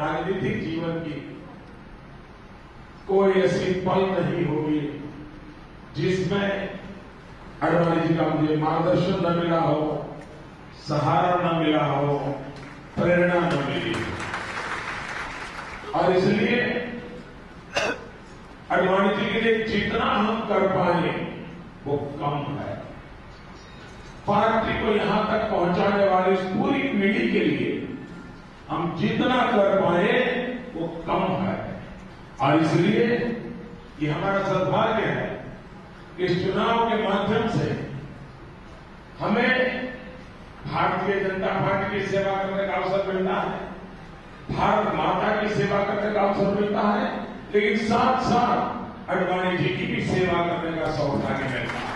राजनीतिक जीवन की कोई ऐसी पल नहीं होगी जिसमें आडवाणी जी का मुझे मार्गदर्शन न मिला हो, सहारा न मिला हो, प्रेरणा न मिली हो। और इसलिए आडवाणी जी के लिए जितना हम कर पाए वो कम है। पार्टी को यहां तक पहुंचाने वाली इस पूरी पीढ़ी के लिए हम जितना कर पाए वो कम है। और इसलिए ये हमारा सौभाग्य है कि इस चुनाव के माध्यम से हमें भारतीय जनता पार्टी की सेवा करने का अवसर मिलता है, भारत माता की सेवा करने का अवसर मिलता है, लेकिन साथ साथ आडवाणी जी की भी सेवा करने का सौभाग्य मिलता है।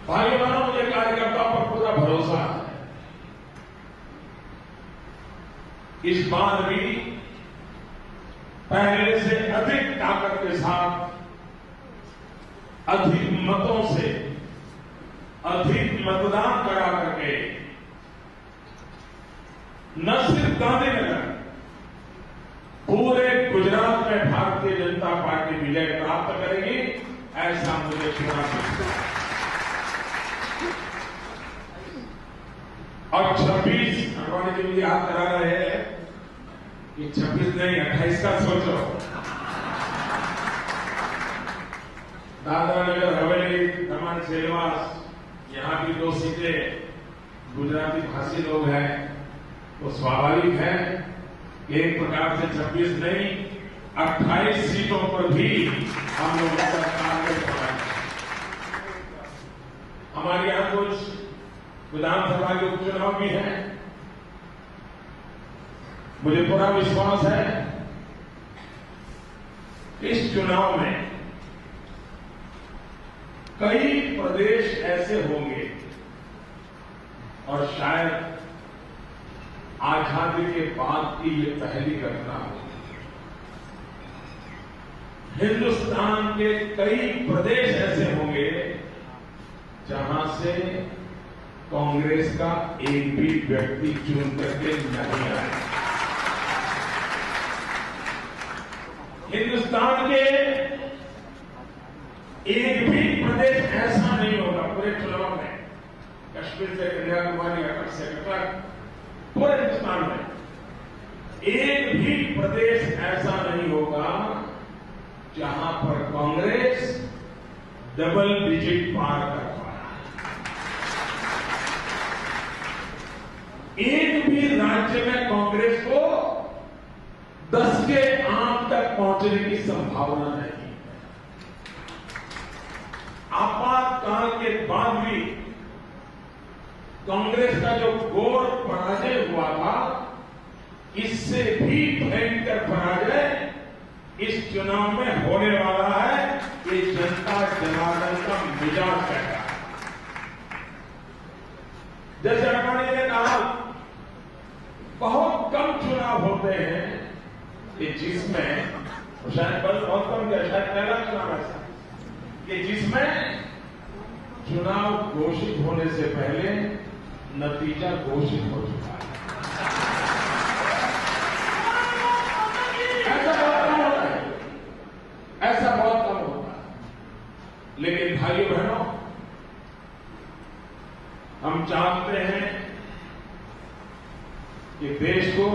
भाई बहनों, मुझे कार्यकर्ताओं पर पूरा भरोसा है। इस बार भी पहले से अधिक ताकत के साथ, अधिक मतों से, अधिक मतदान करा करके न सिर्फ गांधीनगर, पूरे गुजरात में भारतीय जनता पार्टी विजय प्राप्त करेगी, ऐसा मुझे पूरा विश्वास है। और 26 आडवाणी जी मुझे याद करा रहे हैं कि 26 नहीं 28 का सोचो। दादरा नगर हवेली, दमन सेलवास, यहां की 2 सीटें गुजराती भाषी लोग हैं, तो स्वाभाविक है एक प्रकार से 26 नहीं 28 सीटों पर भी हम लोग सरकार में पहुंचे। हमारे यहां कुछ विधानसभा के उपचुनाव भी हैं। मुझे पूरा विश्वास है इस चुनाव में कई प्रदेश ऐसे होंगे और शायद आजादी के बाद की ये पहली घटना होगी। हिंदुस्तान के कई प्रदेश ऐसे होंगे जहां से कांग्रेस का एक भी व्यक्ति चुन करके नहीं आया। हिंदुस्तान के एक भी प्रदेश ऐसा नहीं होगा पूरे चुनाव में, कश्मीर से कन्याकुमारी, अटक से कटक, पूरे हिंदुस्तान में एक भी प्रदेश ऐसा नहीं होगा जहां पर कांग्रेस डबल डिजिट पार कर पाया। एक भी राज्य में कांग्रेस को 10 के आंक तक पहुंचने की संभावना नहीं है। आपातकाल के बाद भी कांग्रेस का जो घोर पराजय हुआ था, इससे भी भयंकर पराजय इस चुनाव में होने वाला है। ये जनता जनार्दन का मिजाज कहता है। जैसे आडवाणी ने कहा, बहुत कम चुनाव होते हैं कि जिसमें, शायद बस बहुत कम क्या, शायद पहला चुनाव ऐसा कि जिसमें चुनाव घोषित होने से पहले नतीजा घोषित हो चुका है। ऐसा बहुत कम होता है, ऐसा बहुत कम होता है। लेकिन भाइयों बहनों, हम चाहते हैं कि देश को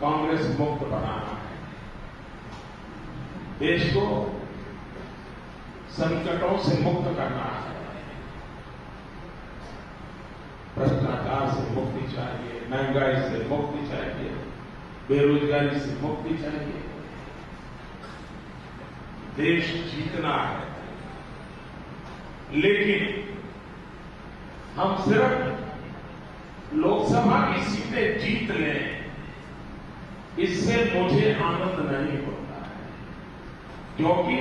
कांग्रेस मुक्त बनाना है, देश को संकटों से मुक्त करना है, भ्रष्टाचार से मुक्ति चाहिए, महंगाई से मुक्ति चाहिए, बेरोजगारी से मुक्ति चाहिए। देश जीतना है, लेकिन हम सिर्फ लोकसभा की सीटें जीत लें, इससे मुझे आनंद नहीं होता है, क्योंकि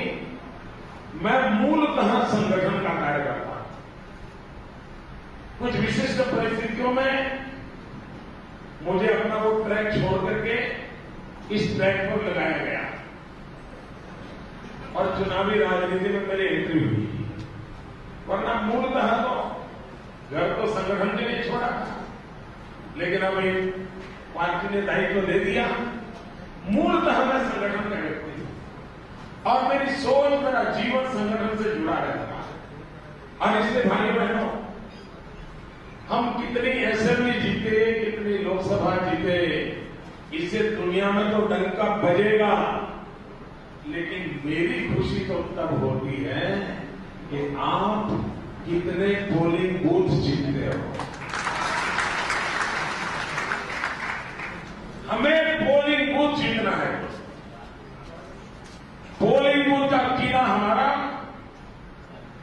मैं मूलतः संगठन का कार्य करता हूं। कुछ विशिष्ट परिस्थितियों में मुझे अपना वो ट्रैक छोड़ करके इस ट्रैक पर लगाया गया और चुनावी राजनीति में मेरी एंट्री हुई, वरना मूलतः तो घर तो संगठन के लिए छोड़ा था, लेकिन अभी पार्टी ने दायित्व दे दिया। मूलतः मैं संगठन का व्यक्ति हूं और मेरी सोच, मेरा जीवन संगठन से जुड़ा रहता है। और इसलिए भाई बहनों, हम कितनी असेंबली जीते, कितनी लोकसभा जीते, इससे दुनिया में तो डंका बजेगा, लेकिन मेरी खुशी तो तब होती है कि आप कितने पोलिंग बूथ जीतते हो। हमें पोलिंग बूथ जीतना है। पोलिंग बूथ का कीड़ा हमारा,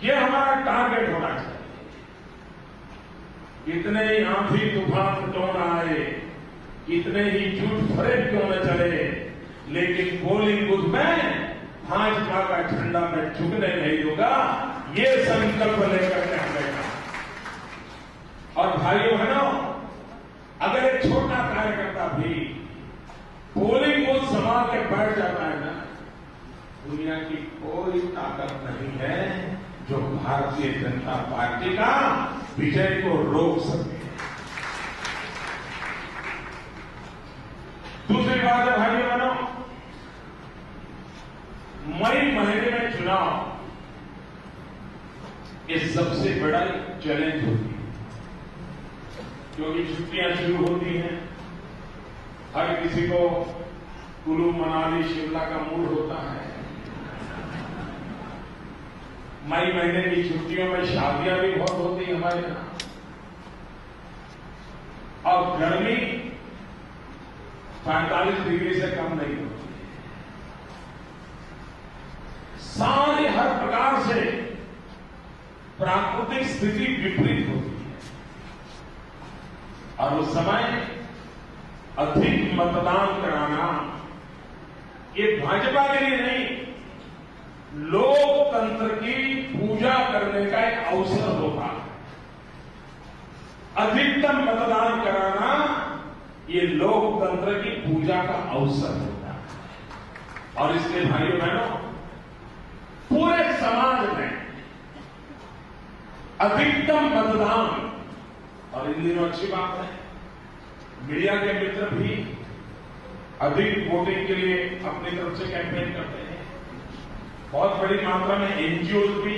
ये हमारा टारगेट होना चाहिए। कितने ही आंधी तूफान क्यों न आए, कितने ही झूठ फरेब क्यों न चले, लेकिन पोलिंग बूथ में भाजपा का झंडा मैं झुकने नहीं दूंगा, ये संकल्प लेकर के हमें। और भाइयों बहनों, अगर एक छोटा कार्यकर्ता भी पोलिंग बूथ संभाल के बैठ जाता है ना, दुनिया की कोई ताकत नहीं है जो भारतीय जनता पार्टी का विजय को रोक सके। दूसरी बात है भाइयों बहनों, मई महीने में चुनाव, ये सबसे बड़ा चैलेंज होती है, क्योंकि छुट्टियां शुरू होती हैं। हर किसी को कुल्लू मनाली शिमला का मूड होता है। मई महीने की छुट्टियों में शादियां भी बहुत होती है हमारे यहां, और गर्मी 45 डिग्री से कम नहीं होती। सारी हर प्रकार से प्राकृतिक स्थिति विपरीत होती है, और उस समय अधिक मतदान कराना ये भाजपा के लिए नहीं, लोकतंत्र की पूजा करने का एक अवसर होता है। अधिकतम मतदान कराना ये लोकतंत्र की पूजा का अवसर होता है। और इसलिए भाइयों बहनों, पूरे समाज में अधिकतम मतदान, और इन दिनों अच्छी बात है, मीडिया के मित्र भी अधिक वोटिंग के लिए अपनी तरफ से कैंपेन करते हैं। बहुत बड़ी मात्रा में एनजीओ भी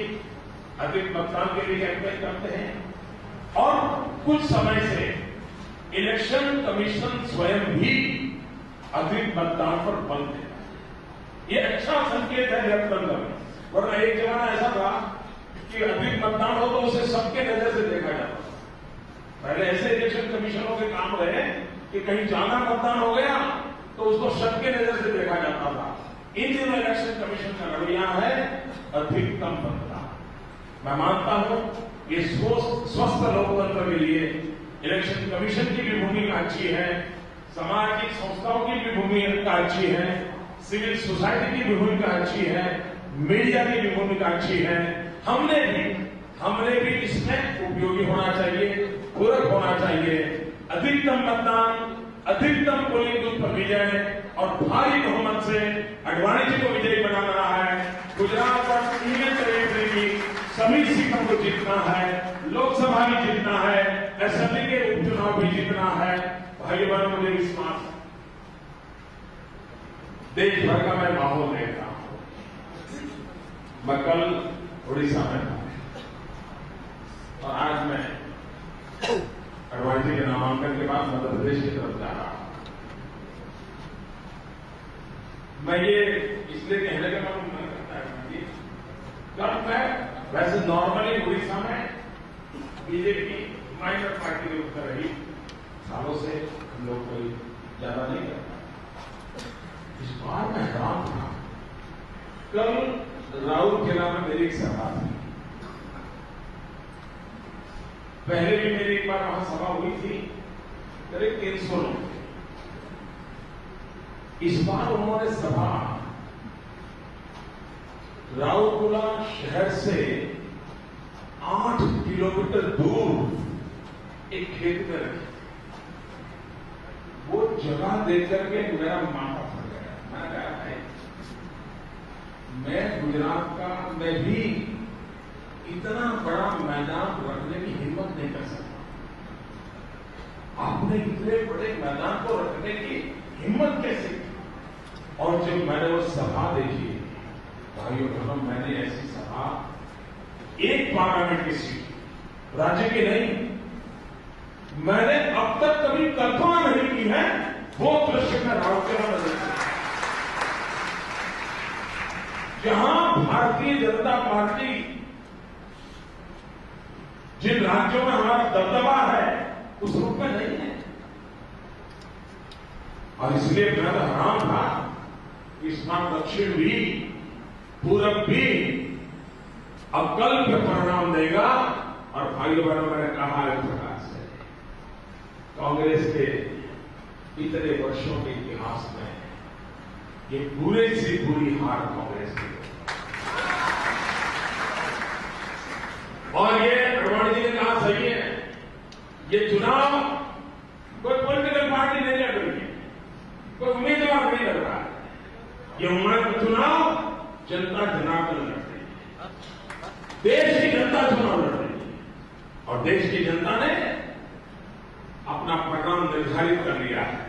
अधिक मतदान के लिए कैंपेन करते हैं। और कुछ समय से इलेक्शन कमीशन स्वयं भी अधिक मतदान पर बल दे रहा है। ये अच्छा संकेत है लोकतंत्र में। वरना एक जमाना ऐसा था कि अधिक मतदान हो तो उसे सबके नजर से देखा जाता था। पहले ऐसे इलेक्शन कमीशनों के काम रहे कि कहीं ज्यादा मतदान हो गया तो उसको सबके नजर से देखा जाता था। इन दिनों इलेक्शन कमीशन का रवैया है अधिकतम मतदान। मैं मानता हूं ये स्वस्थ लोकतंत्र के लिए इलेक्शन कमीशन की भी भूमिका अच्छी है, सामाजिक संस्थाओं की भी भूमिका अच्छी है, सिविल सोसाइटी की भी भूमिका अच्छी है, मीडिया की भी भूमिका अच्छी है। हमने भी इसमें उपयोगी होना चाहिए, पूरक होना चाहिए। अधिकतम मतदान, अधिकतम पोलिंग बूथ पर विजय और भारी बहुमत से अडवाणी जी को विजयी बनाना रहा है। गुजरात और यूनियन टेरिटरी की सभी सीटों को जीतना है, लोकसभा भी जीतना है, असेंबली के उपचुनाव भी जीतना है। भाइयों बहनों, मुझे विश्वास है देश भर का मैं माहौल देख रहा हूं। मैं कल उड़ीसा में था और आज मैं अडवाणी जी के नामांकन के बाद मध्य प्रदेश की तरफ जा रहा हूं। मैं ये इसलिए कहने का मन करता है, कल मैं वैसे नॉर्मली उड़ीसा में बीजेपी माइनर पार्टी के उत्तर रही, सालों से हम लोग कोई ज्यादा नहीं करता। इस बार मैं हैरान था। कल राउरकेला में मेरी एक सभा थी। पहले भी मेरी एक बार वहां सभा हुई थी, करीब 300 लोग। इस बार उन्होंने सभा राउरकेला शहर से 8 किलोमीटर दूर एक खेत में रखी। वो जगह देख करके मेरा माथा फट गया। मैंने कहा भाई, मैं गुजरात का, मैं भी इतना बड़ा मैदान रखने की हिम्मत नहीं कर सकता। आपने इतने बड़े मैदान को रखने की हिम्मत कैसे की? और जब मैंने वो सभा देखी, भाइयों बहनों, मैंने ऐसी सभा एक पार्लियामेंट की सीट, राज्य की नहीं, मैंने अब तक कभी कल्पना नहीं की है। वो दृश्य में राउरकेला में देखा, जहां भारतीय जनता पार्टी जिन राज्यों में हमारा दबदबा है उस रूप में नहीं है। और इसलिए मैं तो हैरान था कि इस बार दक्षिण भी, पूरब भी अकल्प परिणाम देगा। और भाइयों बहनों, मैंने कहा है प्रकार से, कांग्रेस के इतने वर्षों के इतिहास में ये बुरे से बुरी हार कांग्रेस की। और ये अडवाणी जी ने कहा सही है, ये चुनाव कोई पॉलिटिकल पार्टी नहीं लड़ रही है, कोई उम्मीदवार नहीं लड़ रहा है, ये चुनाव जनता जनार्दन लड़ रही है, देश की जनता चुनाव लड़ रही है। और देश की जनता ने अपना परिणाम निर्धारित कर लिया है।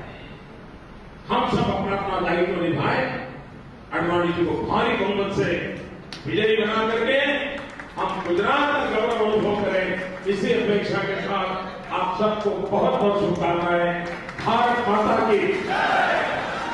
हम सब अपना अपना दायित्व निभाए, अडवाणी जी को भारी बहुमत से विजयी बना करके हम गुजरात का गौरव अनुभव करें। इसी अपेक्षा के साथ आप सबको बहुत बहुत शुभकामनाएं। भारत माता की जय।